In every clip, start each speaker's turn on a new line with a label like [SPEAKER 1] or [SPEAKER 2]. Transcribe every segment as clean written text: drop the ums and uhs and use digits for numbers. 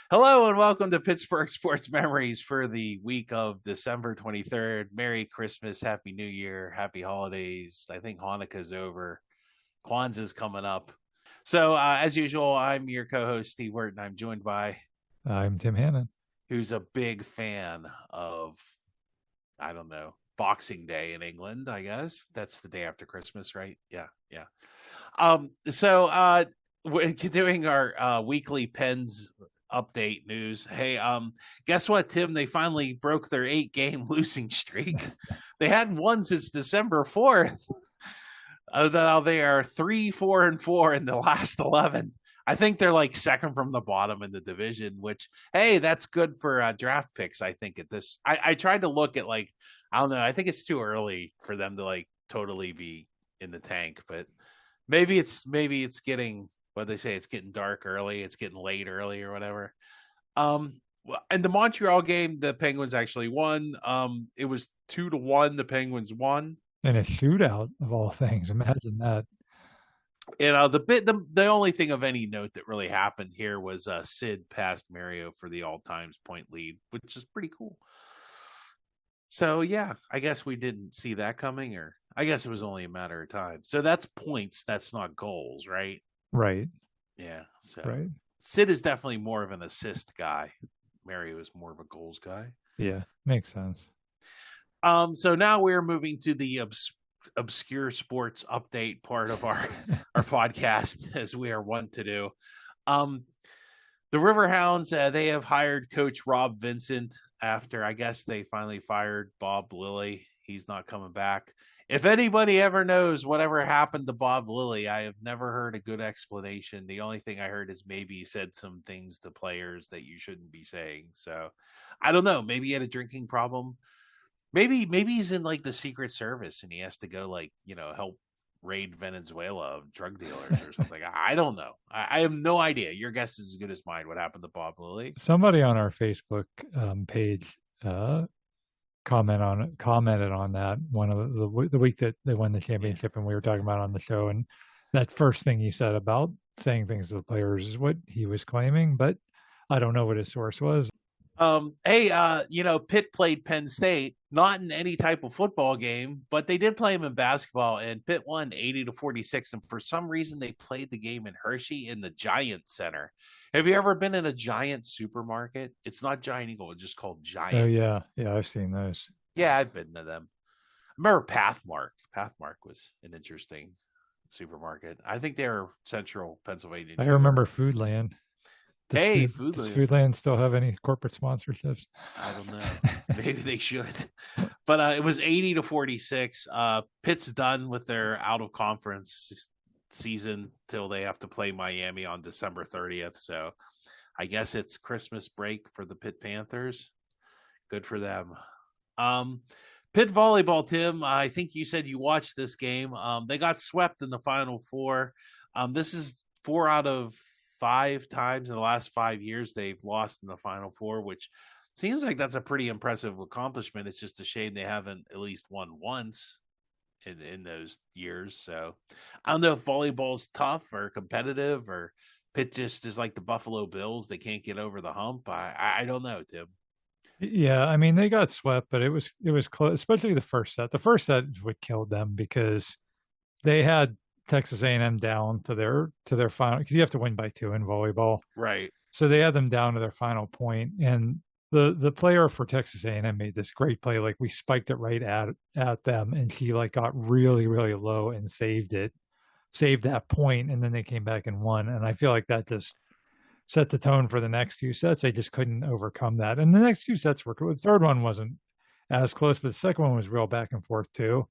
[SPEAKER 1] Hello and welcome to Pittsburgh Sports Memories for the week of December 23rd. Merry Christmas, Happy New Year, Happy Holidays. I think Hanukkah's over. Kwanzaa's coming up. So, as usual, I'm your co-host, Steve Wirt, and I'm joined by
[SPEAKER 2] I'm Tim Hannon.
[SPEAKER 1] who's a big fan of, I don't know, Boxing Day in England, I guess. That's the day after Christmas, right? Yeah. We're doing our weekly Pens update news. Hey, guess what, Tim? They finally broke their 8-game losing streak. They hadn't won since December 4th. Now they are 3-4-4 in the last 11. I think they're like second from the bottom in the division, which, hey, that's good for draft picks. I think at this, I tried to look at I don't know. I think it's too early for them to totally be in the tank, but maybe it's getting what they say. It's getting dark early. It's getting late early or whatever. And the Montreal game, the Penguins actually won. It was 2-1. The Penguins won.
[SPEAKER 2] And a shootout of all things. Imagine that.
[SPEAKER 1] And the only thing of any note that really happened here was Sid passed Mario for the all-time point lead, which is pretty cool. So yeah, I guess we didn't see that coming, or I guess it was only a matter of time. So that's points. That's not goals, right?
[SPEAKER 2] Right.
[SPEAKER 1] Yeah. So
[SPEAKER 2] right.
[SPEAKER 1] Sid is definitely more of an assist guy. Mario is more of a goals guy.
[SPEAKER 2] Yeah, makes sense.
[SPEAKER 1] So now we're moving to the obscure sports update part of our podcast, as we are wont to do. The Riverhounds, they have hired Coach Rob Vincent after, I guess, they finally fired Bob Lilly. He's not coming back. If anybody ever knows whatever happened to Bob Lilly, I have never heard a good explanation. The only thing I heard is maybe he said some things to players that you shouldn't be saying. So I don't know. Maybe he had a drinking problem. Maybe he's in the Secret Service and he has to go help raid Venezuela of drug dealers or something. I don't know. I have no idea. Your guess is as good as mine. What happened to Bob Lilly?
[SPEAKER 2] Somebody on our Facebook page commented on that one of the week that they won the championship, and we were talking about it on the show. And that first thing you said about saying things to the players is what he was claiming, but I don't know what his source was.
[SPEAKER 1] Pitt played Penn State, not in any type of football game, but they did play them in basketball, and Pitt won 80-46. And for some reason, they played the game in Hershey in the Giant Center. Have you ever been in a Giant supermarket? It's not Giant Eagle; it's just called Giant.
[SPEAKER 2] Oh yeah, I've seen those.
[SPEAKER 1] Yeah, I've been to them. I remember Pathmark. Pathmark was an interesting supermarket. I think they're Central Pennsylvania.
[SPEAKER 2] I remember Foodland.
[SPEAKER 1] Does
[SPEAKER 2] Foodland still have any corporate sponsorships?
[SPEAKER 1] I don't know. Maybe they should. But it was 80-46. Pitt's done with their out of conference season till they have to play Miami on December 30th. So I guess it's Christmas break for the Pitt Panthers. Good for them. Pitt volleyball, Tim. I think you said you watched this game. They got swept in the Final Four. This is 4 out of 5 times in the last 5 years they've lost in the Final Four, which seems like that's a pretty impressive accomplishment. It's just a shame they haven't at least won once in those years. So I don't know if volleyball's tough or competitive, or Pitt just is like the Buffalo Bills. They can't get over the hump. I don't know, Tim.
[SPEAKER 2] Yeah, I mean they got swept, but it was close, especially the first set. The first set is what killed them because they had Texas A&M down to their final, because you have to win by 2 in volleyball,
[SPEAKER 1] right?
[SPEAKER 2] So they had them down to their final point, and the player for Texas A&M made this great play. Like we spiked it right at them, and she got really really low and saved that point, and then they came back and won. And I feel like that just set the tone for the next 2 sets. They just couldn't overcome that, and the next 2 sets were cool. The third one wasn't as close, but the second one was real back and forth too.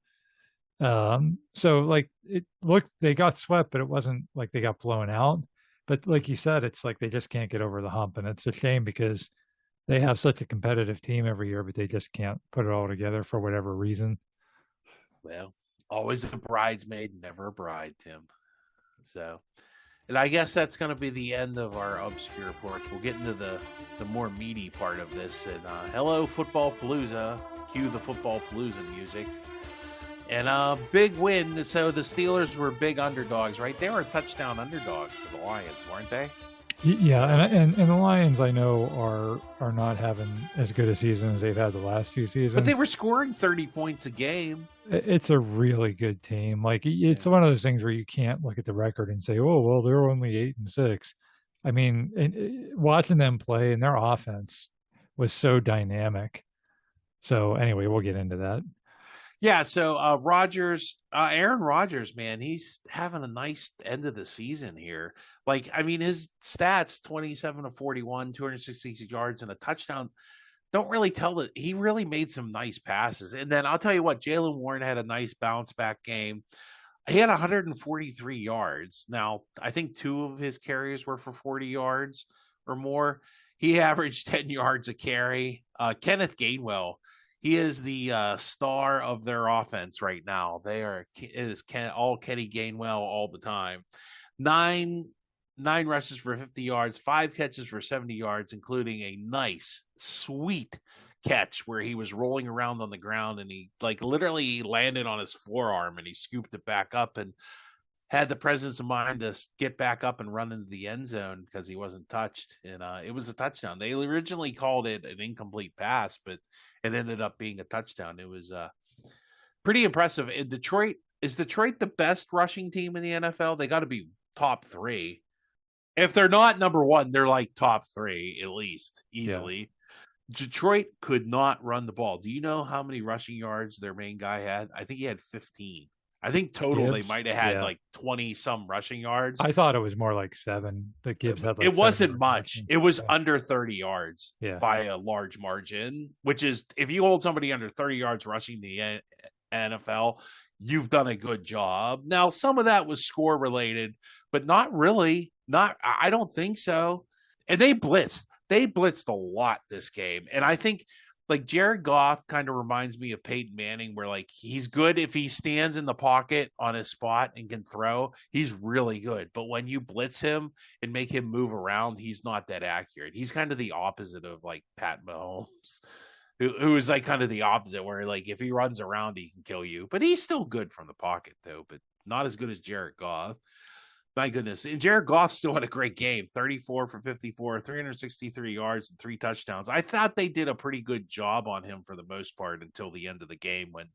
[SPEAKER 2] So it looked, they got swept, but it wasn't like they got blown out. But like you said, it's like they just can't get over the hump, and it's a shame because they have such a competitive team every year, but they just can't put it all together for whatever reason.
[SPEAKER 1] Well, always a bridesmaid, never a bride, Tim. So, and I guess that's going to be the end of our obscure reports. We'll get into the more meaty part of this. And hello, Football Palooza. Cue the Football Palooza music. And a big win. So the Steelers were big underdogs, right? They were a touchdown underdog to the Lions, weren't they?
[SPEAKER 2] Yeah,
[SPEAKER 1] So,
[SPEAKER 2] and the Lions I know are not having as good a season as they've had the last few
[SPEAKER 1] but they
[SPEAKER 2] seasons.
[SPEAKER 1] were scoring 30 points a game.
[SPEAKER 2] It's a really good team. Like it's
[SPEAKER 1] Yeah.
[SPEAKER 2] one of those things where you can't look at the record and say, "Oh, well, they're only 8-6." I mean, watching them play and their offense was so dynamic. So anyway, we'll get into that.
[SPEAKER 1] Yeah, so Aaron Rodgers, man, he's having a nice end of the season here. Like, I mean, his stats 27 to 41, 266 yards, and a touchdown don't really tell that he really made some nice passes. And then I'll tell you what, Jalen Warren had a nice bounce back game. He had 143 yards. Now, I think two of his carries were for 40 yards or more. He averaged 10 yards a carry. Kenneth Gainwell, he is the star of their offense right now. It is all Kenny Gainwell all the time. Nine nine rushes for 50 yards, 5 catches for 70 yards, including a nice, sweet catch where he was rolling around on the ground and he like literally landed on his forearm and he scooped it back up and had the presence of mind to get back up and run into the end zone because he wasn't touched. And it was a touchdown. They originally called it an incomplete pass, but it ended up being a touchdown. It was pretty impressive. In Detroit, is Detroit the best rushing team in the NFL? They got to be top three. If they're not number one, they're like top three at least, easily. Yeah. Detroit could not run the ball. Do you know how many rushing yards their main guy had? I think he had 15. I think total Gibbs, they might have had like 20 some rushing yards.
[SPEAKER 2] I thought it was more like 7. That Gibbs had like
[SPEAKER 1] it wasn't much.
[SPEAKER 2] Rushing.
[SPEAKER 1] It was under 30 yards by a large margin, which is if you hold somebody under 30 yards rushing the NFL, you've done a good job. Now, some of that was score related, but not really. I don't think so. And they blitzed. They blitzed a lot this game. And I think like Jared Goff kind of reminds me of Peyton Manning, where like he's good if he stands in the pocket on his spot and can throw. He's really good. But when you blitz him and make him move around, he's not that accurate. He's kind of the opposite of like Pat Mahomes, who is like kind of the opposite, where like if he runs around, he can kill you. But he's still good from the pocket though, but not as good as Jared Goff. My goodness. And Jared Goff still had a great game. 34 for 54, 363 yards, and 3 touchdowns. I thought they did a pretty good job on him for the most part until the end of the game, when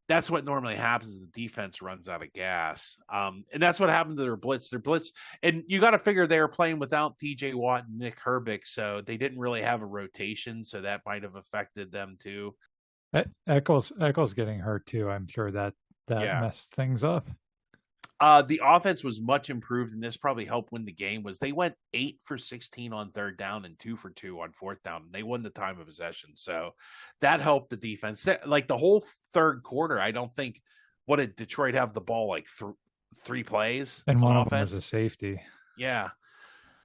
[SPEAKER 1] that's what normally happens. The defense runs out of gas. And that's what happened to their blitz. And you got to figure they were playing without TJ Watt and Nick Herbig, so they didn't really have a rotation, so that might have affected them too.
[SPEAKER 2] Eccles getting hurt too. I'm sure that messed things up.
[SPEAKER 1] The offense was much improved, and this probably helped win the game. Was they went 8 for 16 on third down and 2 for 2 on fourth down, and they won the time of possession. So that helped the defense. Like the whole third quarter, I don't think. What did Detroit have the ball like 3 plays?
[SPEAKER 2] And one of them was a safety.
[SPEAKER 1] Yeah.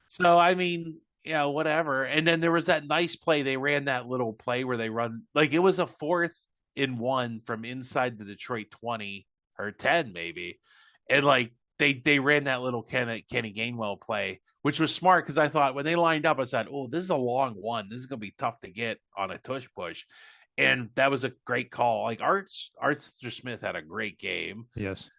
[SPEAKER 1] So I mean, yeah, whatever. And then there was that nice play. They ran that little play where they run like it was a 4th and 1 from inside the Detroit 20 or 10 maybe. And like they ran that little Kenny Gainwell play, which was smart because I thought when they lined up, I said, "Oh, this is a long one. This is going to be tough to get on a tush push," and that was a great call. Like Arthur Smith had a great game.
[SPEAKER 2] Yes,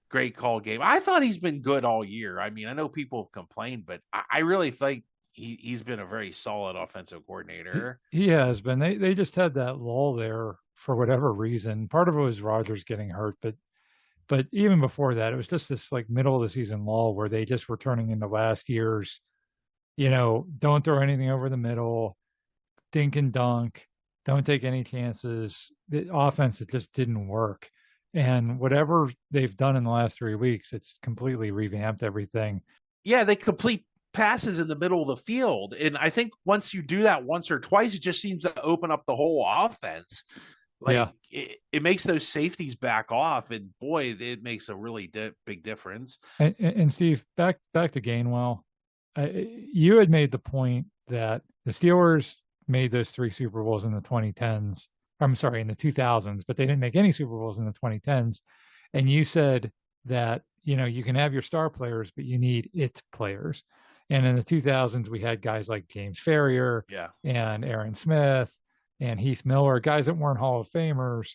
[SPEAKER 1] great call game. I thought he's been good all year. I mean, I know people have complained, but I really think he's been a very solid offensive coordinator.
[SPEAKER 2] He has been. They just had that lull there for whatever reason. Part of it was Rodgers getting hurt, but even before that, it was just this like middle of the season lull where they just were turning into last year's, don't throw anything over the middle, dink and dunk, don't take any chances. The offense, it just didn't work. And whatever they've done in the last 3 weeks, it's completely revamped everything.
[SPEAKER 1] Yeah, they complete passes in the middle of the field. And I think once you do that once or twice, it just seems to open up the whole offense. Like it makes those safeties back off, and boy, it makes a really big difference.
[SPEAKER 2] And Steve, back to Gainwell, you had made the point that the Steelers made those 3 Super Bowls in the 2010s. I'm sorry, in the 2000s, but they didn't make any Super Bowls in the 2010s. And you said that you can have your star players, but you need it players. And in the 2000s, we had guys like James Ferrier, and Aaron Smith, and Heath Miller, guys that weren't Hall of Famers,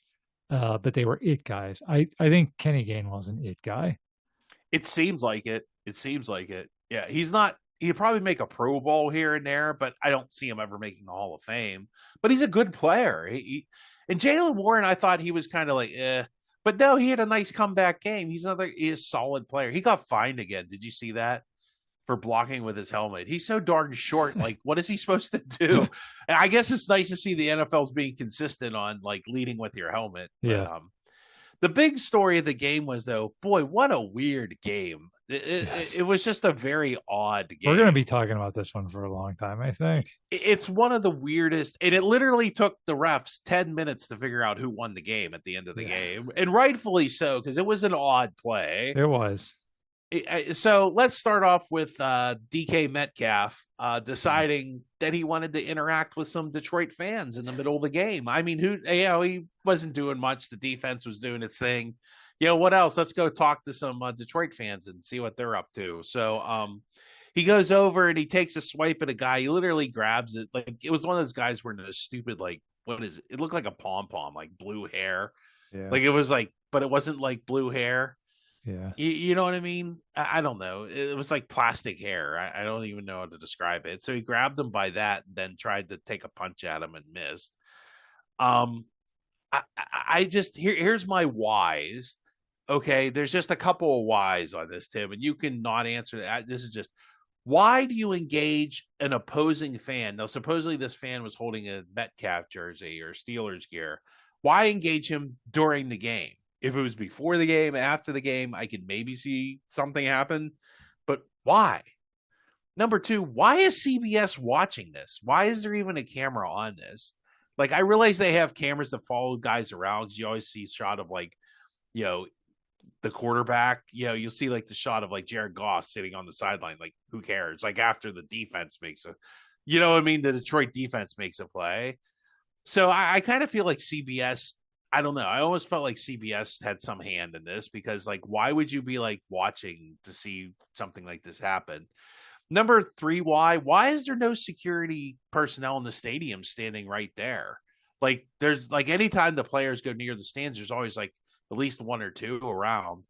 [SPEAKER 2] but they were it guys. I think Kenny Gainwell's an it guy.
[SPEAKER 1] It seems like it. Yeah, he's not he'd probably make a Pro Bowl here and there, but I don't see him ever making the Hall of Fame. But he's a good player. And Jaylen Warren, I thought he was kind of like, but no, he had a nice comeback game. He's a solid player. He got fined again. Did you see that? For blocking with his helmet. He's so darn short. Like, what is he supposed to do? And I guess it's nice to see the NFL's being consistent on like leading with your helmet.
[SPEAKER 2] Yeah.
[SPEAKER 1] But, the big story of the game was, though, boy, what a weird game. It was just a very odd game.
[SPEAKER 2] We're going to be talking about this one for a long time, I think.
[SPEAKER 1] It's one of the weirdest, and it literally took the refs 10 minutes to figure out who won the game at the end of the game, and rightfully so, because it was an odd play.
[SPEAKER 2] It was.
[SPEAKER 1] So let's start off with DK Metcalf deciding that he wanted to interact with some Detroit fans in the middle of the game. I mean, he wasn't doing much. The defense was doing its thing. What else? Let's go talk to some Detroit fans and see what they're up to. So he goes over and he takes a swipe at a guy. He literally grabs it. Like, it was one of those guys wearing a stupid, like, what is it? It looked like a pom-pom, like blue hair.
[SPEAKER 2] Yeah.
[SPEAKER 1] Like, it was like, but it wasn't like blue hair.
[SPEAKER 2] Yeah.
[SPEAKER 1] You know what I mean? I don't know. It was like plastic hair. I don't even know how to describe it. So he grabbed him by that and then tried to take a punch at him and missed. I just, here's my whys. Okay, there's just a couple of whys on this, Tim, and you can not answer that. This is just, why do you engage an opposing fan? Now, supposedly this fan was holding a Metcalf jersey or Steelers gear. Why engage him during the game? If it was before the game, after the game, I could maybe see something happen. But why? Number two, why is CBS watching this? Why is there even a camera on this? Like, I realize they have cameras that follow guys around, because you always see a shot of, like, the quarterback. You'll see, like, the shot of, like, Jared Goff sitting on the sideline. Like, who cares? Like, after the defense makes a, the Detroit defense makes a play. So I kind of feel like CBS, I don't know. I almost felt like CBS had some hand in this, because, like, why would you be, like, watching to see something like this happen? Number three, why is there no security personnel in the stadium standing right there? Like, there's, like, anytime the players go near the stands, there's always, like, at least one or two around.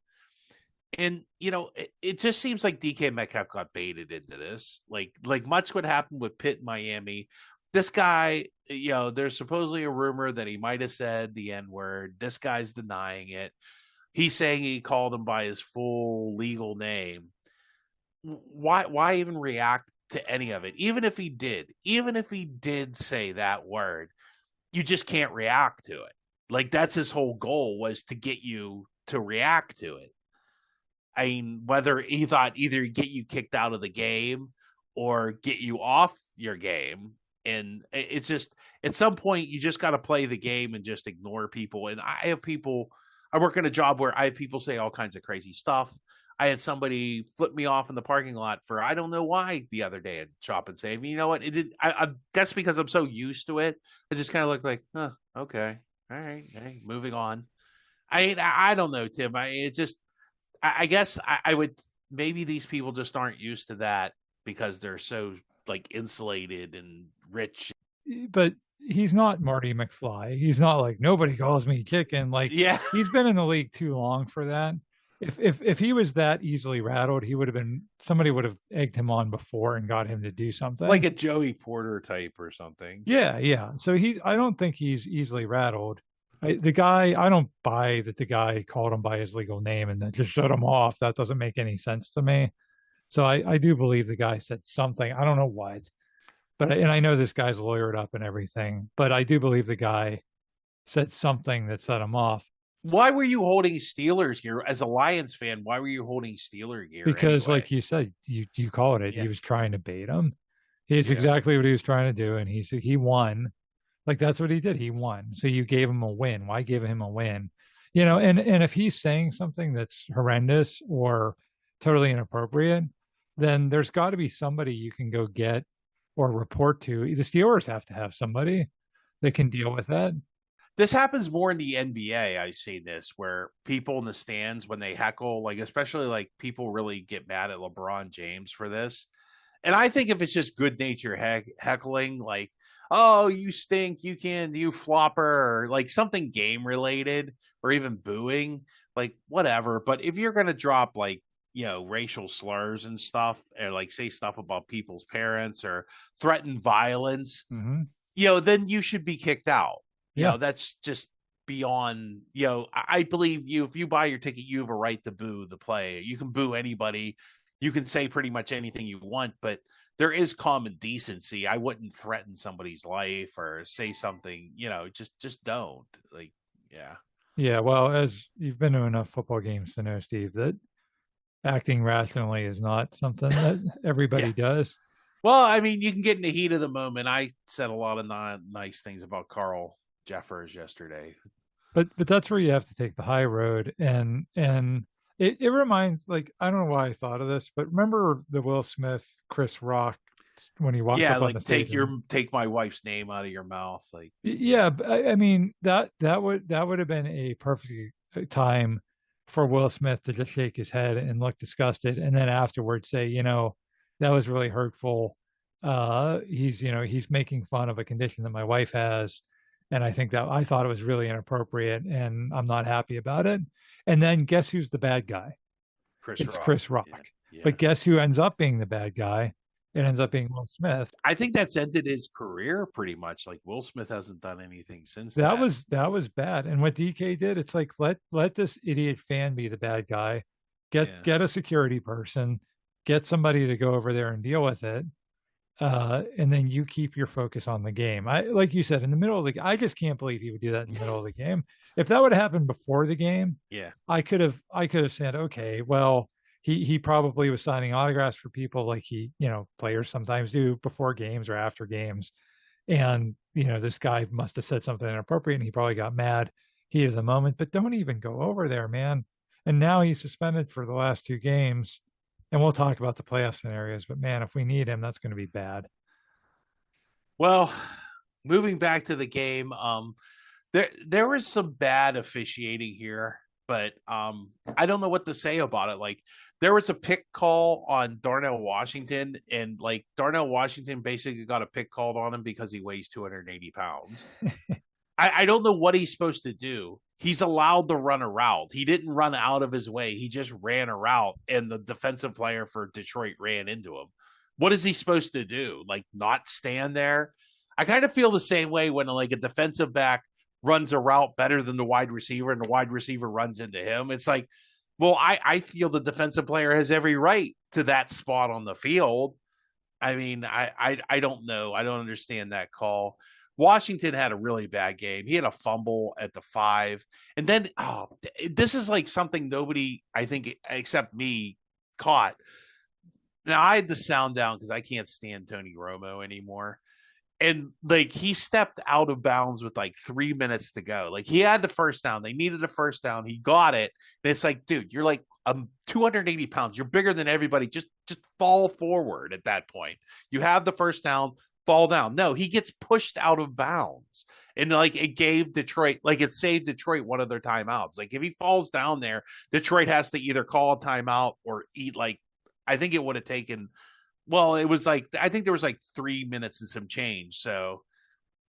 [SPEAKER 1] And, it just seems like DK Metcalf got baited into this. Like much would happen with Pitt, Miami. This guy, there's supposedly a rumor that he might have said the N-word. This guy's denying it. He's saying he called him by his full legal name. Why even react to any of it? Even if he did say that word, you just can't react to it. Like, that's his whole goal, was to get you to react to it. I mean, whether he thought either get you kicked out of the game or get you off your game. And it's just, at some point, you just got to play the game and just ignore people. And I work in a job where I have people say all kinds of crazy stuff. I had somebody flip me off in the parking lot for, I don't know why, the other day at Shop and Save. You know what? It did. I guess because I'm so used to it, it just kind of looked like, okay, all right, moving on. I don't know, Tim. I guess I would, maybe these people just aren't used to that because they're so, like, insulated and rich.
[SPEAKER 2] But he's not Marty McFly. He's not like, nobody calls me chicken. Like,
[SPEAKER 1] yeah,
[SPEAKER 2] he's been in the league too long for that. If he was that easily rattled, somebody would have egged him on before and got him to do something.
[SPEAKER 1] Like a Joey Porter type or something.
[SPEAKER 2] Yeah. So I don't think he's easily rattled. I don't buy that the guy called him by his legal name and then just shut him off. That doesn't make any sense to me. So I do believe the guy said something. I don't know what, and I know this guy's lawyered up and everything, but I do believe the guy said something that set him off.
[SPEAKER 1] Why were you holding Steelers gear as a Lions fan? Why were you holding Steeler gear?
[SPEAKER 2] Because,
[SPEAKER 1] anyway?
[SPEAKER 2] like you said, you called it. Yeah. He was trying to bait him. It's
[SPEAKER 1] Yeah.
[SPEAKER 2] exactly what he was trying to do, and he won. Like, that's what he did. He won. So you gave him a win. Why give him a win? And if he's saying something that's horrendous or totally inappropriate, then there's got to be somebody you can go get or report to. The Steelers have to have somebody that can deal with that.
[SPEAKER 1] This happens more in the NBA. I've seen this where people in the stands, when they heckle, like, especially, like, people really get mad at LeBron James for this. And I think if it's just good natured heckling, like, oh, you stink, you flopper, or like something game related, or even booing, like, whatever. But if you're going to drop, like, racial slurs and stuff, or like say stuff about people's parents or threaten violence,
[SPEAKER 2] Mm-hmm.
[SPEAKER 1] Then you should be kicked out.
[SPEAKER 2] Yeah.
[SPEAKER 1] That's just beyond, I believe if you buy your ticket, you have a right to boo the play. You can boo anybody. You can say pretty much anything you want, but there is common decency. I wouldn't threaten somebody's life or say something, just don't. Like, yeah.
[SPEAKER 2] Yeah. Well, as you've been to enough football games to know, Steve, that acting rationally is not something that everybody
[SPEAKER 1] Yeah.
[SPEAKER 2] does.
[SPEAKER 1] Well, I mean, you can get in the heat of the moment. I said a lot of nice things about Carl Jeffers yesterday.
[SPEAKER 2] But that's where you have to take the high road, and it reminds, like, I don't know why I thought of this, but remember the Will Smith Chris Rock when he walked up on the stage?
[SPEAKER 1] Take my wife's name out of your mouth, like.
[SPEAKER 2] Yeah, I mean that would have been a perfect time for Will Smith to just shake his head and look disgusted, and then afterwards say, that was really hurtful. He's making fun of a condition that my wife has, and I thought it was really inappropriate, and I'm not happy about it. And then guess who's the bad guy? It's
[SPEAKER 1] Rock.
[SPEAKER 2] Chris Rock.
[SPEAKER 1] Yeah.
[SPEAKER 2] But guess who ends up being the bad guy? It ends up being Will Smith.
[SPEAKER 1] I think that's ended his career pretty much. Like, Will Smith hasn't done anything since
[SPEAKER 2] that. That was bad. And what DK did, it's like, let this idiot fan be the bad guy. Get a security person, get somebody to go over there and deal with it. And then you keep your focus on the game. Like you said, in the middle of the, I just can't believe he would do that in the middle of the game. If that would have happened before the game, I could have said, okay, well, he probably was signing autographs for people, like players sometimes do before games or after games. And, this guy must have said something inappropriate and he probably got mad, heat of the moment, but don't even go over there, man. And now he's suspended for the last 2 games. And we'll talk about the playoff scenarios, but man, if we need him, that's going to be bad.
[SPEAKER 1] Well, moving back to the game, there was some bad officiating here, but I don't know what to say about it. Like, there was a pick call on Darnell Washington, and like Darnell Washington basically got a pick called on him because he weighs 280 pounds. I don't know what he's supposed to do. He's allowed to run a route. He didn't run out of his way. He just ran a route, and the defensive player for Detroit ran into him. What is he supposed to do? Like, not stand there? I kind of feel the same way when like a defensive back runs a route better than the wide receiver and the wide receiver runs into him. It's like, well, I feel the defensive player has every right to that spot on the field. I mean, I don't know. I don't understand that call. Washington had a really bad game. He had a fumble at the 5. And then, this is like something nobody, I think, except me, caught. Now, I had to sound down because I can't stand Tony Romo anymore. And like, he stepped out of bounds with like 3 minutes to go. Like, he had the first down. They needed a first down. He got it. And it's like, dude, you're like 280 pounds. You're bigger than everybody. Just fall forward at that point. You have the first down. Fall down. No, he gets pushed out of bounds. And like, it gave Detroit, like, it saved Detroit one of their timeouts. Like, if he falls down there, Detroit has to either call a timeout or eat, like, I think it would have taken, well, it was like, I think there was like 3 minutes and some change. So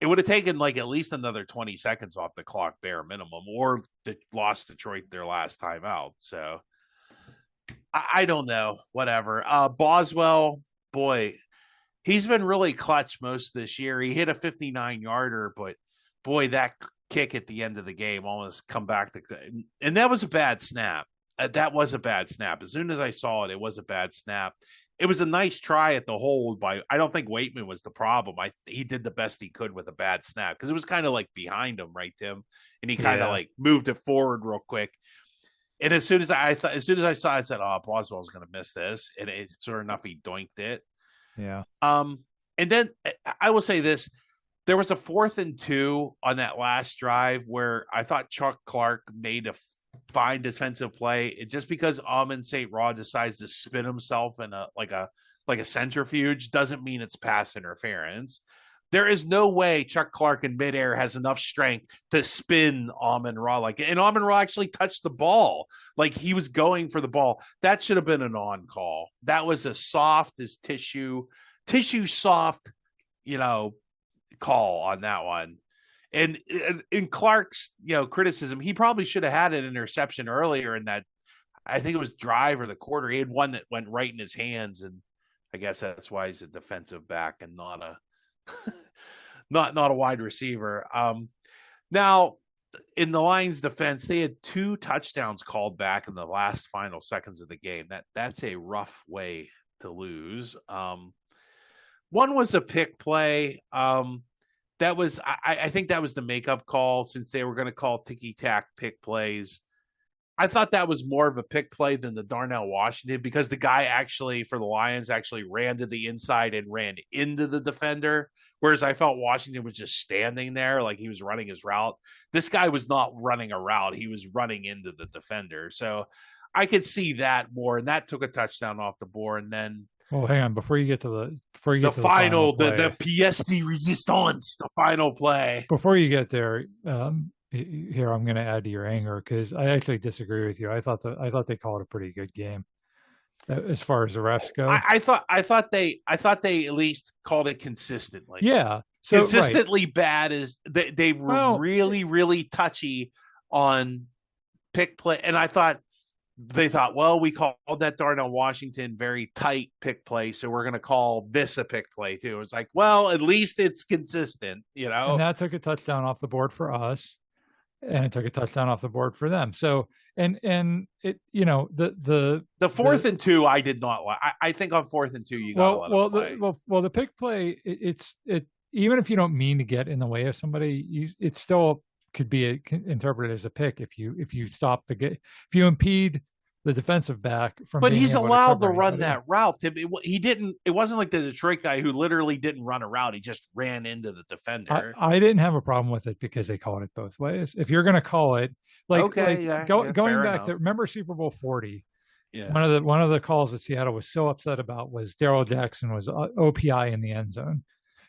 [SPEAKER 1] it would have taken like at least another 20 seconds off the clock, bare minimum, or lost Detroit their last timeout. So I don't know, whatever. Boswell, boy, he's been really clutch most this year. He hit a 59-yarder, but boy, that kick at the end of the game almost come back to, and that was a bad snap. That was a bad snap. As soon as I saw it, it was a bad snap. It was a nice try at the hold by, I don't think Waitman was the problem. He did the best he could with a bad snap because it was kind of like behind him, right, Tim? And he kind of like moved it forward real quick. And as soon as I saw it, I said, "Oh, Boswell's going to miss this," and sure enough, he doinked it.
[SPEAKER 2] Yeah.
[SPEAKER 1] And then I will say this: there was a 4th and 2 on that last drive where I thought Chuck Clark made a fine defensive play. Just because Amon St. Rod decides to spin himself in a centrifuge doesn't mean it's pass interference. There is no way Chuck Clark in midair has enough strength to spin Amon Ra and Amon Ra actually touched the ball. Like, he was going for the ball. That should have been an on call. That was as soft as tissue soft, call on that one. And in Clark's, criticism, he probably should have had an interception earlier in that. I think it was drive or the quarter. He had one that went right in his hands, and I guess that's why he's a defensive back and not a not a wide receiver. Now, in the Lions' defense, they had 2 touchdowns called back in the last final seconds of the game. That's a rough way to lose. One was a pick play. That was, I think that was the makeup call, since they were going to call ticky-tack pick plays. I thought that was more of a pick play than the Darnell Washington, because the guy actually, for the Lions, actually ran to the inside and ran into the defender, whereas I felt Washington was just standing there like he was running his route. This guy was not running a route. He was running into the defender. So I could see that more, and that took a touchdown off the board. And then,
[SPEAKER 2] well, hang on, before you get to the
[SPEAKER 1] final
[SPEAKER 2] play,
[SPEAKER 1] the pièce de résistance, the final play.
[SPEAKER 2] Before you get there, here I'm going to add to your anger, because I actually disagree with you. I thought they called a pretty good game as far as the refs go.
[SPEAKER 1] I thought they at least called it consistently.
[SPEAKER 2] Yeah, so
[SPEAKER 1] consistently right. Bad is they were really touchy on pick play, and they thought, well, we called that Darnell Washington very tight pick play, so we're going to call this a pick play too. It's like, well, at least it's consistent, you know.
[SPEAKER 2] And that took a touchdown off the board for us, and it took a touchdown off the board for them. So, and it, you know, the
[SPEAKER 1] 4th and 2, I did not like. I think on 4th and 2, you got to let them play.
[SPEAKER 2] The pick play, it even if you don't mean to get in the way of somebody, it still could be interpreted as a pick if you stop if you impede the defensive back from.
[SPEAKER 1] But he's allowed to run that route. He didn't. It wasn't like the Detroit guy who literally didn't run a route. He just ran into the defender.
[SPEAKER 2] I didn't have a problem with it because they called it both ways. If you're going to call it, going back to, remember Super Bowl 40. Yeah. One of the calls that Seattle was so upset about was Darrell Jackson was OPI in the end zone,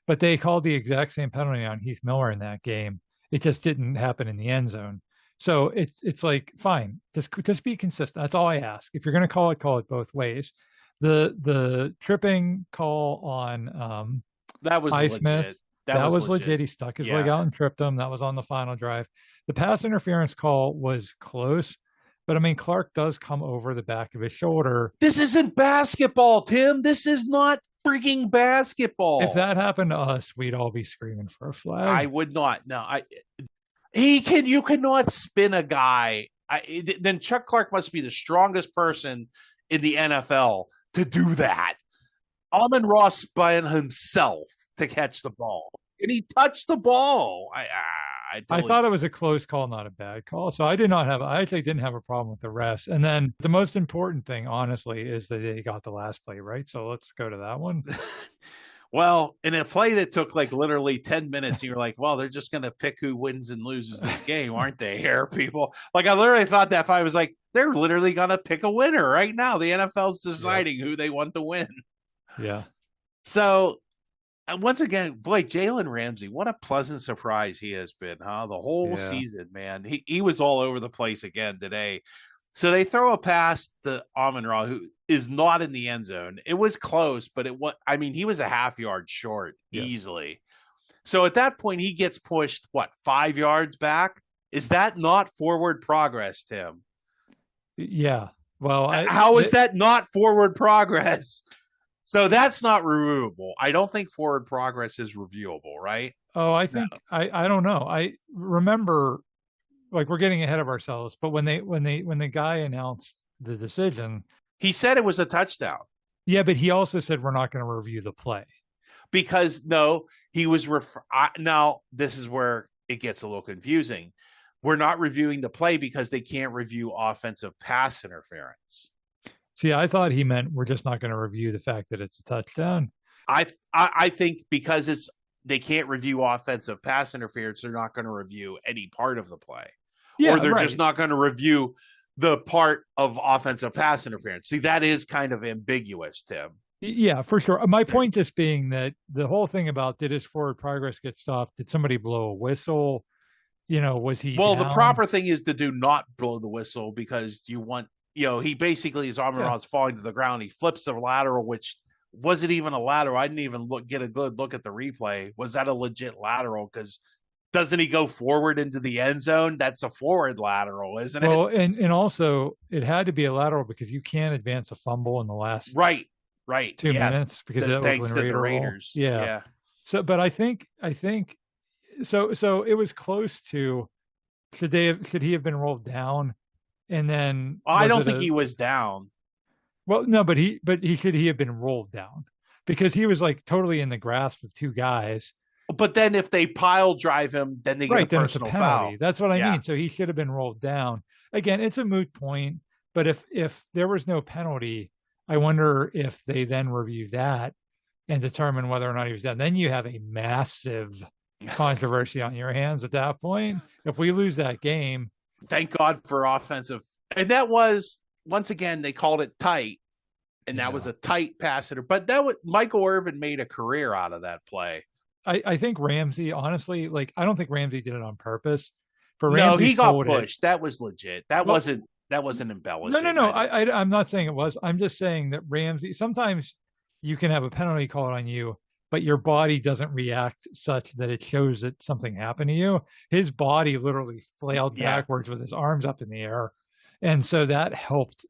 [SPEAKER 2] but they called the exact same penalty on Heath Miller in that game. It just didn't happen in the end zone. So it's like, fine, just be consistent. That's all I ask. If you're going to call it both ways. The tripping call on
[SPEAKER 1] that was
[SPEAKER 2] Highsmith, that was legit. He stuck his leg out and tripped him. That was on the final drive. The pass interference call was close, but I mean, Clark does come over the back of his shoulder.
[SPEAKER 1] This isn't basketball, Tim. This is not freaking basketball.
[SPEAKER 2] If that happened to us, we'd all be screaming for a flag.
[SPEAKER 1] I would not. No, you cannot spin a guy. Then Chuck Clark must be the strongest person in the NFL to do that. Amon-Ra spun himself to catch the ball, and he touched the ball. I
[SPEAKER 2] thought it was a close call, not a bad call. So I actually didn't have a problem with the refs. And then the most important thing, honestly, is that they got the last play right. So let's go to that one.
[SPEAKER 1] Well, in a play that took like literally 10 minutes, you're like, well, they're just going to pick who wins and loses this game, aren't they, here, people? Like, I literally thought that fight was like, they're literally going to pick a winner right now. The NFL's deciding who they want to win.
[SPEAKER 2] Yeah.
[SPEAKER 1] So, once again, boy, Jalen Ramsey, what a pleasant surprise he has been, huh? The whole season, man. He was all over the place again today. So they throw a pass to Amon-Ra, who is not in the end zone. It was close, but he was a half yard short easily. So at that point, he gets pushed, 5 yards back? Is that not forward progress, Tim?
[SPEAKER 2] Yeah. Well,
[SPEAKER 1] how is that not forward progress? So that's not reviewable. I don't think forward progress is reviewable, right?
[SPEAKER 2] Oh, I think I don't know. I remember, like, we're getting ahead of ourselves, but when the guy announced the decision,
[SPEAKER 1] he said it was a touchdown.
[SPEAKER 2] Yeah, but he also said we're not going to review the play
[SPEAKER 1] because he was now this is where it gets a little confusing. We're not reviewing the play because they can't review offensive pass interference.
[SPEAKER 2] See, I thought he meant we're just not going to review the fact that it's a touchdown.
[SPEAKER 1] I think because they can't review offensive pass interference, they're not going to review any part of the play. Yeah, or they're just not going to review the part of offensive pass interference. See, that is kind of ambiguous, Tim.
[SPEAKER 2] Yeah, for sure. My point just being that the whole thing about did his forward progress get stopped? Did somebody blow a whistle? Was he down?
[SPEAKER 1] The proper thing is to do not blow the whistle because you want, he basically, his Amon-Ra's falling to the ground. He flips the lateral, which wasn't even a lateral. I didn't even get a good look at the replay. Was that a legit lateral? Because doesn't he go forward into the end zone? That's a forward lateral, isn't it?
[SPEAKER 2] Well, and also it had to be a lateral because you can't advance a fumble in the last
[SPEAKER 1] Right.
[SPEAKER 2] 2 minutes because that
[SPEAKER 1] thanks
[SPEAKER 2] was
[SPEAKER 1] to
[SPEAKER 2] when
[SPEAKER 1] the
[SPEAKER 2] Raider
[SPEAKER 1] Raiders.
[SPEAKER 2] Yeah. So, but I think so. It was close to. Should he have been rolled down? And then
[SPEAKER 1] I don't think he was down.
[SPEAKER 2] Well, no, but he should he have been rolled down because he was like totally in the grasp of two guys.
[SPEAKER 1] But then if they pile drive him, then they get a personal foul.
[SPEAKER 2] That's what I mean. So he should have been rolled down. Again, it's a moot point. But if there was no penalty, I wonder if they then review that and determine whether or not he was down. Then you have a massive controversy on your hands at that point. If we lose that game.
[SPEAKER 1] Thank God for offensive. And that was, once again, they called it tight. And that was a tight pass. But that was Michael Irvin made a career out of that play.
[SPEAKER 2] I think Ramsey, honestly, like I don't think Ramsey did it on purpose. But
[SPEAKER 1] no, he got pushed. That was legit. That wasn't embellishing.
[SPEAKER 2] No. I'm not saying it was. I'm just saying that Ramsey, sometimes you can have a penalty called on you, but your body doesn't react such that it shows that something happened to you. His body literally flailed backwards with his arms up in the air. And so that helped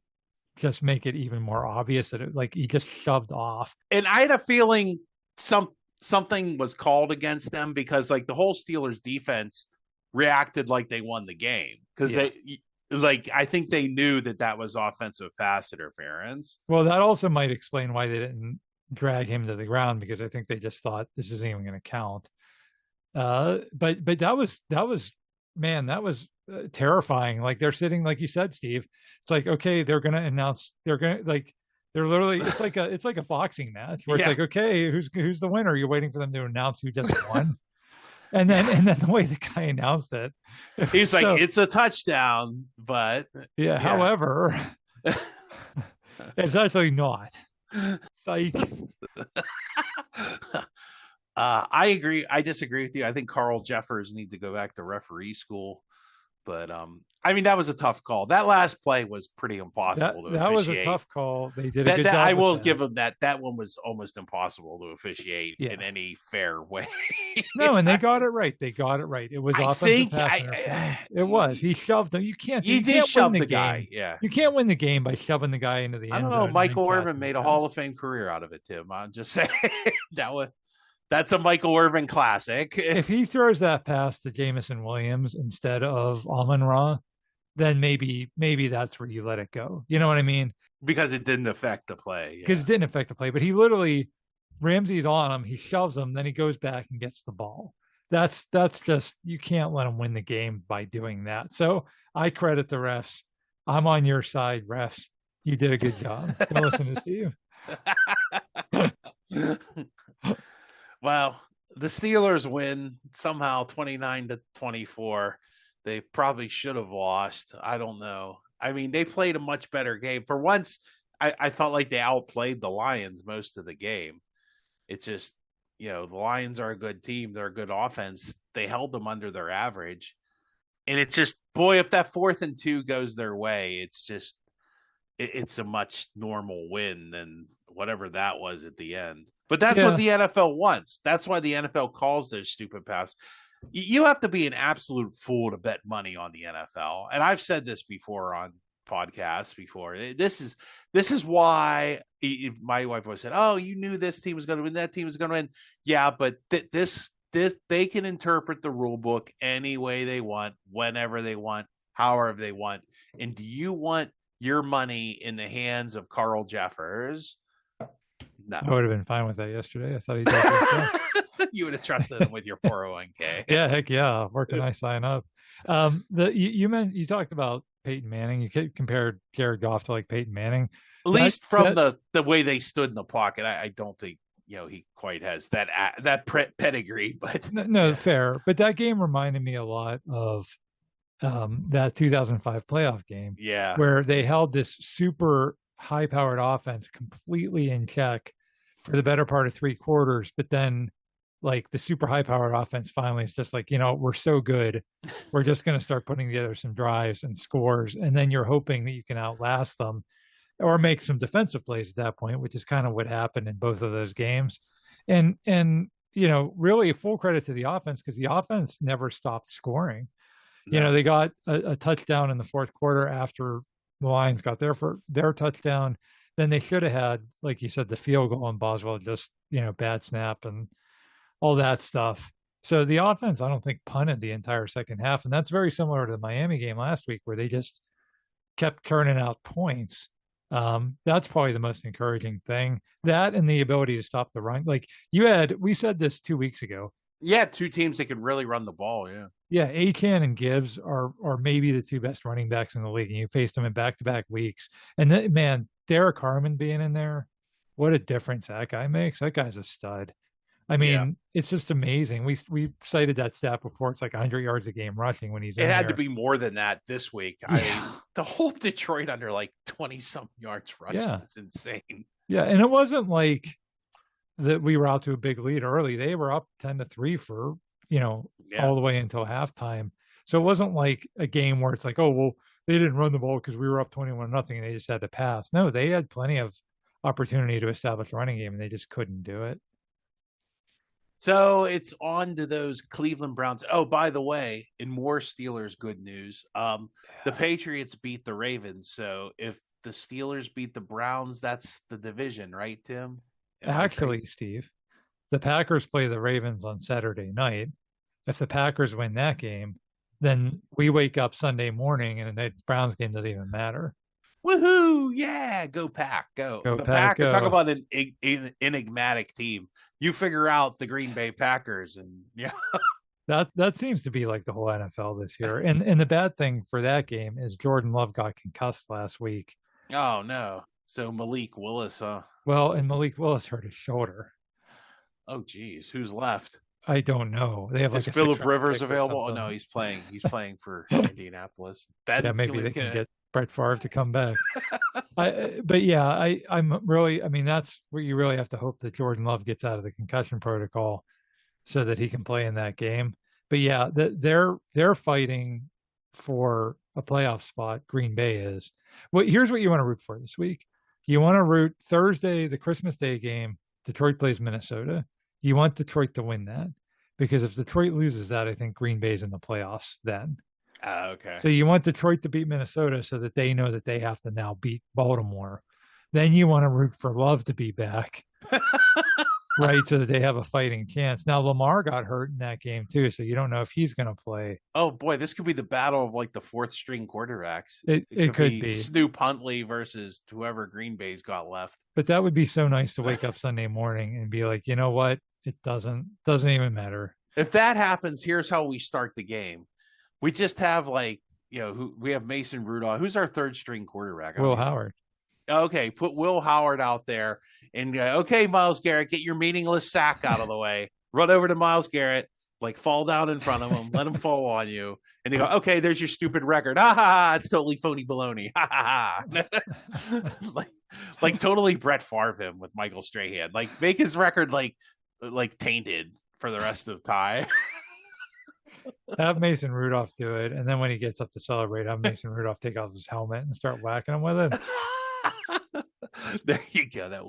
[SPEAKER 2] just make it even more obvious that it, like he just shoved off.
[SPEAKER 1] And I had a feeling something was called against them because like the whole Steelers defense reacted like they won the game because I think they knew that was offensive pass interference.
[SPEAKER 2] Well, that also might explain why they didn't drag him to the ground because I think they just thought this isn't even going to count. But that was terrifying. Like they're sitting, like you said, Steve. It's like, okay, they're going to announce. They're literally. It's like a boxing match where it's like, okay, who's the winner? You're waiting for them to announce who just won. And then the way the guy announced it,
[SPEAKER 1] he's like, it's a touchdown, but
[SPEAKER 2] however, it's actually not. Psych.
[SPEAKER 1] I agree. I disagree with you. I think Carl Jeffers need to go back to referee school. But I mean, that was a tough call. That last play was pretty impossible to officiate.
[SPEAKER 2] That was a tough call. They did a good job.
[SPEAKER 1] I will give them that. That one was almost impossible to officiate in any fair way.
[SPEAKER 2] No, and they got it right. It was offensive pass interference. It was. He shoved him. You can't
[SPEAKER 1] shove the guy. Yeah.
[SPEAKER 2] You can't win the game by shoving the guy into the end zone.
[SPEAKER 1] I don't know. Michael Irvin made a Hall of Fame career out of it, Tim. I'm just saying that's a Michael Irvin classic.
[SPEAKER 2] If he throws that pass to Jamison Williams instead of Amon-Ra, then maybe that's where you let it go. You know what I mean?
[SPEAKER 1] Because it didn't affect the play.
[SPEAKER 2] Because it didn't affect the play. But he literally, Ramsey's on him, he shoves him, then he goes back and gets the ball. That's just, you can't let him win the game by doing that. So I credit the refs. I'm on your side, refs. You did a good job. Go listen to Steve.
[SPEAKER 1] Well, the Steelers win somehow 29-24. They probably should have lost. I don't know. I mean, they played a much better game. For once, I felt like they outplayed the Lions most of the game. It's just, the Lions are a good team. They're a good offense. They held them under their average. And it's just, boy, if that 4th and 2 goes their way, it's just, it's a much normal win than whatever that was at the end. But that's what the NFL wants. That's why the NFL calls those stupid passes. You have to be an absolute fool to bet money on the NFL. And I've said this before on podcasts before. This is why my wife always said, "Oh, you knew this team was going to win, that team was going to win." Yeah, but this they can interpret the rule book any way they want, whenever they want, however they want. And do you want your money in the hands of Carl Jeffers? No.
[SPEAKER 2] I would have been fine with that yesterday. I thought he did.
[SPEAKER 1] You would have trusted him with your 401k.
[SPEAKER 2] Yeah, heck yeah. Where can I sign up? You talked about Peyton Manning. You compared Jared Goff to like Peyton Manning.
[SPEAKER 1] At least from the way they stood in the pocket, I don't think he quite has that pedigree. But
[SPEAKER 2] no, fair. But that game reminded me a lot of that 2005 playoff game.
[SPEAKER 1] Yeah,
[SPEAKER 2] where they held this super high-powered offense completely in check for the better part of 3 quarters, but then like the super high-powered offense finally is just like, we're so good, we're just going to start putting together some drives and scores, and then you're hoping that you can outlast them or make some defensive plays at that point, which is kind of what happened in both of those games. And really full credit to the offense because the offense never stopped scoring.
[SPEAKER 1] No.
[SPEAKER 2] They got a touchdown in the fourth quarter after the Lions got their touchdown. Then they should have had, like you said, the field goal, and Boswell just, bad snap and all that stuff. So the offense, I don't think, punted the entire second half. And that's very similar to the Miami game last week where they just kept turning out points. That's probably the most encouraging thing. That and the ability to stop the run. Like we said this 2 weeks ago.
[SPEAKER 1] Yeah, two teams that could really run the ball. Yeah.
[SPEAKER 2] Yeah, Achane and Gibbs are maybe the two best running backs in the league, and you faced them in back-to-back weeks. And then, man, Derek Harmon being in there, what a difference that guy makes. That guy's a stud. I mean, It's just amazing. We cited that stat before. It's like 100 yards a game rushing when he's in there.
[SPEAKER 1] It had to be more than that this week. Yeah. The whole Detroit under like 20-some yards rushing is insane.
[SPEAKER 2] Yeah, and it wasn't like that we were out to a big lead early. They were up 10-3 for all the way until halftime. So it wasn't like a game where it's like, oh, well, they didn't run the ball because we were up 21-0 and they just had to pass. No, they had plenty of opportunity to establish a running game and they just couldn't do it.
[SPEAKER 1] So it's on to those Cleveland Browns. Oh, by the way, in more Steelers good news, the Patriots beat the Ravens. So if the Steelers beat the Browns, that's the division, right, Tim?
[SPEAKER 2] Actually, Steve, the Packers play the Ravens on Saturday night. If the Packers win that game, then we wake up Sunday morning and the Browns game doesn't even matter.
[SPEAKER 1] Woohoo! Yeah, go Pack, go. The Pack. Talk about an enigmatic team. You figure out the Green Bay Packers, and
[SPEAKER 2] that seems to be like the whole NFL this year. And the bad thing for that game is Jordan Love got concussed last week.
[SPEAKER 1] Oh no! So Malik Willis, huh?
[SPEAKER 2] Well, and Malik Willis hurt his shoulder.
[SPEAKER 1] Oh geez, who's left?
[SPEAKER 2] I don't know. They have like
[SPEAKER 1] is Phillip Rivers available? Oh no, he's playing. He's playing for Indianapolis.
[SPEAKER 2] Maybe they can get Brett Favre to come back. I'm really. I mean, that's where you really have to hope that Jordan Love gets out of the concussion protocol so that he can play in that game. But yeah, they're fighting for a playoff spot. Green Bay is. Well, here's what you want to root for this week. You want to root Thursday, the Christmas Day game. Detroit plays Minnesota. You want Detroit to win that because if Detroit loses that, I think Green Bay's in the playoffs then.
[SPEAKER 1] Okay.
[SPEAKER 2] So you want Detroit to beat Minnesota so that they know that they have to now beat Baltimore. Then you want to root for Love to be back, right? So that they have a fighting chance. Now Lamar got hurt in that game too, so you don't know if he's going to play.
[SPEAKER 1] Oh boy, this could be the battle of like the fourth string quarterbacks.
[SPEAKER 2] It could be
[SPEAKER 1] Snoop Huntley versus whoever Green Bay's got left.
[SPEAKER 2] But that would be so nice to wake up Sunday morning and be like, you know what? It doesn't even matter.
[SPEAKER 1] If that happens, here's how we start the game. We just have we have Mason Rudolph. Who's our third string quarterback?
[SPEAKER 2] Will Howard.
[SPEAKER 1] Okay, put Will Howard out there and okay, Myles Garrett, get your meaningless sack out of the way. Run over to Myles Garrett, fall down in front of him, let him fall on you, and you go, okay, there's your stupid record. Ha ha ha! It's totally phony baloney. Ha ha ha! like totally Brett Favre him with Michael Strahan. Make his record like tainted for the rest of time.
[SPEAKER 2] Have Mason Rudolph do it, and then when he gets up to celebrate, have Mason Rudolph take off his helmet and start whacking him with it.
[SPEAKER 1] There you go. That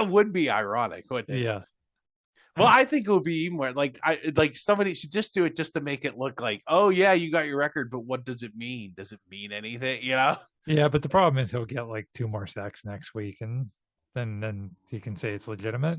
[SPEAKER 1] would be ironic, wouldn't it?
[SPEAKER 2] Yeah.
[SPEAKER 1] Well, I think it would be more somebody should just do it just to make it look like, oh yeah, you got your record, but what does it mean? Does it mean anything?
[SPEAKER 2] Yeah, but the problem is he'll get 2 more sacks next week, and then he can say it's legitimate.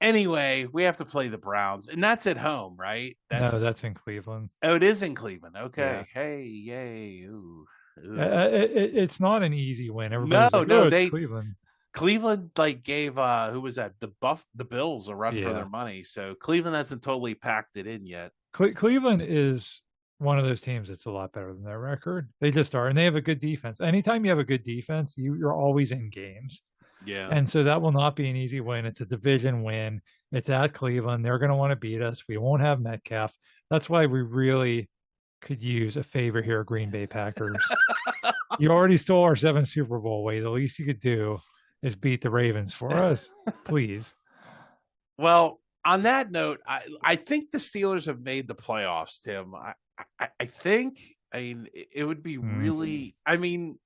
[SPEAKER 1] Anyway, we have to play the Browns, and that's at home, right?
[SPEAKER 2] No, that's in Cleveland.
[SPEAKER 1] Oh, it is in Cleveland. Okay.
[SPEAKER 2] Yeah.
[SPEAKER 1] Hey, yay. Ooh.
[SPEAKER 2] It's not an easy win. It's Cleveland.
[SPEAKER 1] Cleveland gave who was that? The Bills a run for their money. So Cleveland hasn't totally packed it in yet.
[SPEAKER 2] Cleveland is one of those teams that's a lot better than their record. They just are, and they have a good defense. Anytime you have a good defense, you're always in games.
[SPEAKER 1] Yeah.
[SPEAKER 2] And so that will not be an easy win. It's a division win. It's at Cleveland. They're going to want to beat us. We won't have Metcalf. That's why we really could use a favor here, Green Bay Packers. You already stole our 7th Super Bowl away. The least you could do is beat the Ravens for us, please.
[SPEAKER 1] Well, on that note, I think the Steelers have made the playoffs, Tim. I think. I mean, it would be really. I mean,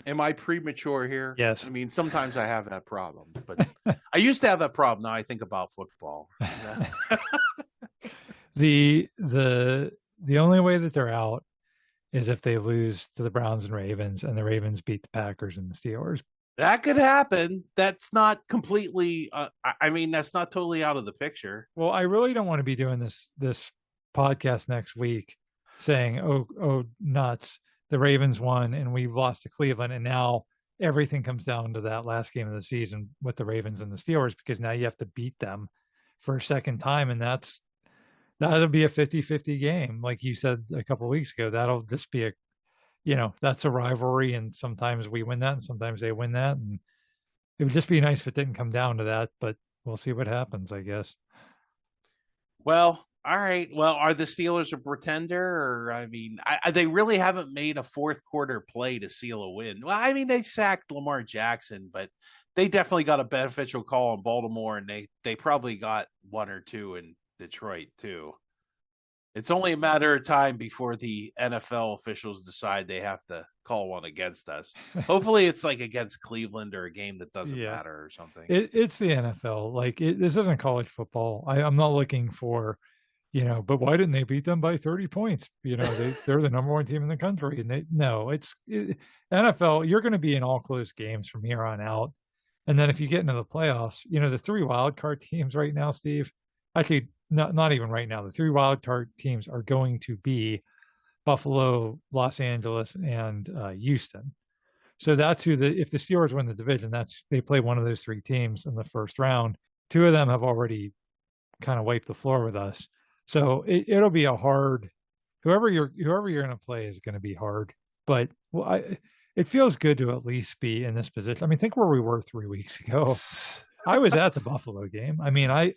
[SPEAKER 1] Am I premature here?
[SPEAKER 2] Yes.
[SPEAKER 1] I mean, sometimes I have that problem, but I used to have that problem. Now I think about football.
[SPEAKER 2] The only way that they're out is if they lose to the Browns and Ravens, and the Ravens beat the Packers and the Steelers.
[SPEAKER 1] That could happen. That's not completely. I mean, that's not totally out of the picture.
[SPEAKER 2] Well, I really don't want to be doing this podcast next week saying, "Oh, nuts! The Ravens won, and we lost to Cleveland, and now everything comes down to that last game of the season with the Ravens and the Steelers because now you have to beat them for a second time, and that'll be a 50-50 game, like you said a couple of weeks ago. That'll just be that's a rivalry, and sometimes we win that, and sometimes they win that, and it would just be nice if it didn't come down to that. But we'll see what happens, I guess.
[SPEAKER 1] Well, all right. Well, are the Steelers a pretender? Or, I mean, they really haven't made a fourth quarter play to seal a win. Well, I mean, they sacked Lamar Jackson, but they definitely got a beneficial call in Baltimore, and they probably got one or two in Detroit too. It's only a matter of time before the NFL officials decide they have to call one against us. Hopefully it's like against Cleveland or a game that doesn't matter or something.
[SPEAKER 2] It's the NFL. Like this isn't college football. I'm not looking for, but why didn't they beat them by 30 points? They're the number one team in the country. And NFL, you're going to be in all close games from here on out. And then if you get into the playoffs, the three wild card teams right now, Steve, actually, not even right now. The three wild card teams are going to be Buffalo, Los Angeles, and Houston. So that's if the Steelers win the division, they play one of those three teams in the first round. Two of them have already kind of wiped the floor with us. So it'll be a hard. Whoever you're going to play is going to be hard. But it feels good to at least be in this position. I mean, think where we were 3 weeks ago. I was at the Buffalo game. I mean, I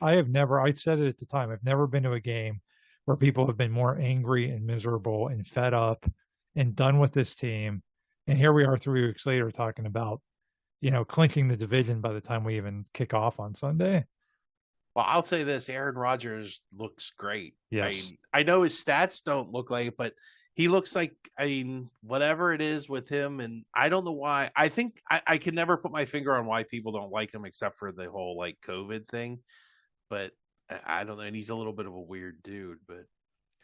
[SPEAKER 2] said it at the time, I've never been to a game where people have been more angry and miserable and fed up and done with this team. And here we are 3 weeks later talking about, clinching the division by the time we even kick off on Sunday.
[SPEAKER 1] Well, I'll say this, Aaron Rodgers looks great.
[SPEAKER 2] Yes.
[SPEAKER 1] I know his stats don't look like it, but he looks like, whatever it is with him, and I don't know why. I think I can never put my finger on why people don't like him except for the whole, COVID thing. But I don't know, and he's a little bit of a weird dude. But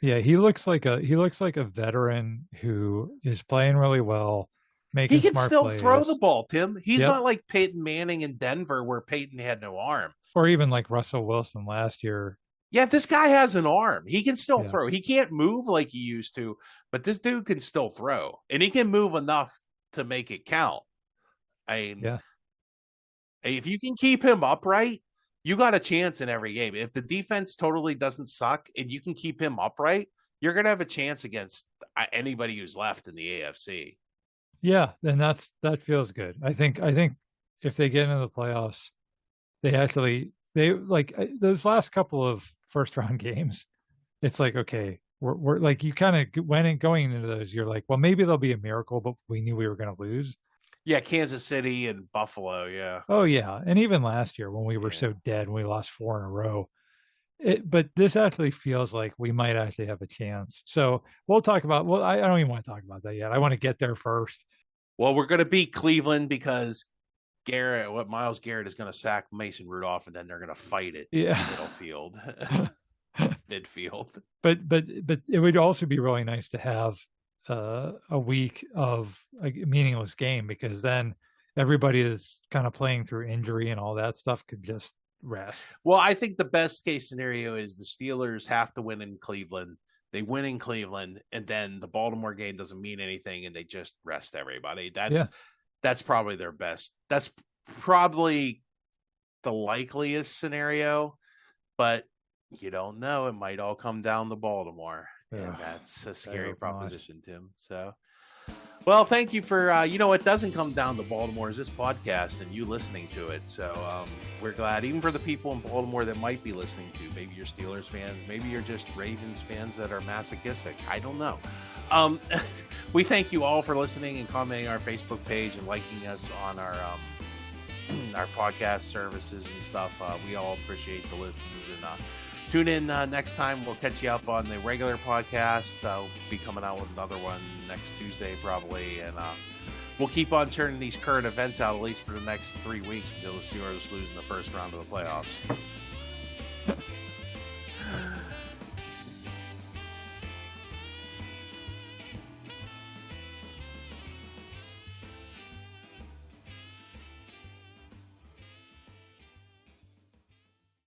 [SPEAKER 2] yeah, he looks like a veteran who is playing really well, making
[SPEAKER 1] he can
[SPEAKER 2] smart
[SPEAKER 1] still
[SPEAKER 2] plays.
[SPEAKER 1] throw the ball, Tim. He's not like Peyton Manning in Denver where Peyton had no arm.
[SPEAKER 2] Or even like Russell Wilson last year.
[SPEAKER 1] Yeah, this guy has an arm. He can still throw. He can't move like he used to, but this dude can still throw. And he can move enough to make it count. If you can keep him upright, you got a chance in every game. If the defense totally doesn't suck and you can keep him upright, you're going to have a chance against anybody who's left in the AFC.
[SPEAKER 2] Yeah, and that feels good. I think if they get into the playoffs, they like those last couple of first round games, it's like, okay, we're like, you kind of going into those, you're like, well, maybe there'll be a miracle, but we knew we were going to lose.
[SPEAKER 1] Yeah, Kansas City and Buffalo, yeah.
[SPEAKER 2] Oh, yeah, and even last year when we were so dead, we lost 4 in a row. But this actually feels like we might actually have a chance. So we'll talk about, I don't even want to talk about that yet. I want to get there first.
[SPEAKER 1] Well, we're going to beat Cleveland because Myles Garrett is going to sack Mason Rudolph, and then they're going to fight it in the midfield. But
[SPEAKER 2] it would also be really nice to have a week of a meaningless game, because then everybody that's kind of playing through injury and all that stuff could just rest.
[SPEAKER 1] Well, I think the best case scenario is the Steelers have to win in Cleveland. They win in Cleveland, and then the Baltimore game doesn't mean anything, and they just rest everybody. That's probably their best. That's probably the likeliest scenario, but you don't know. It might all come down to Baltimore, and that's a scary proposition, Tim. So, well, thank you for, it doesn't come down to Baltimore is this podcast and you listening to it. So we're glad, even for the people in Baltimore that might be listening to, maybe you're Steelers fans, maybe you're just Ravens fans that are masochistic. I don't know. We thank you all for listening and commenting on our Facebook page and liking us on our podcast services and stuff. We all appreciate the listens, and tune in next time. We'll catch you up on the regular podcast. I'll be coming out with another one next Tuesday probably, and we'll keep on churning these current events out at least for the next 3 weeks until the Steelers lose in the first round of the playoffs.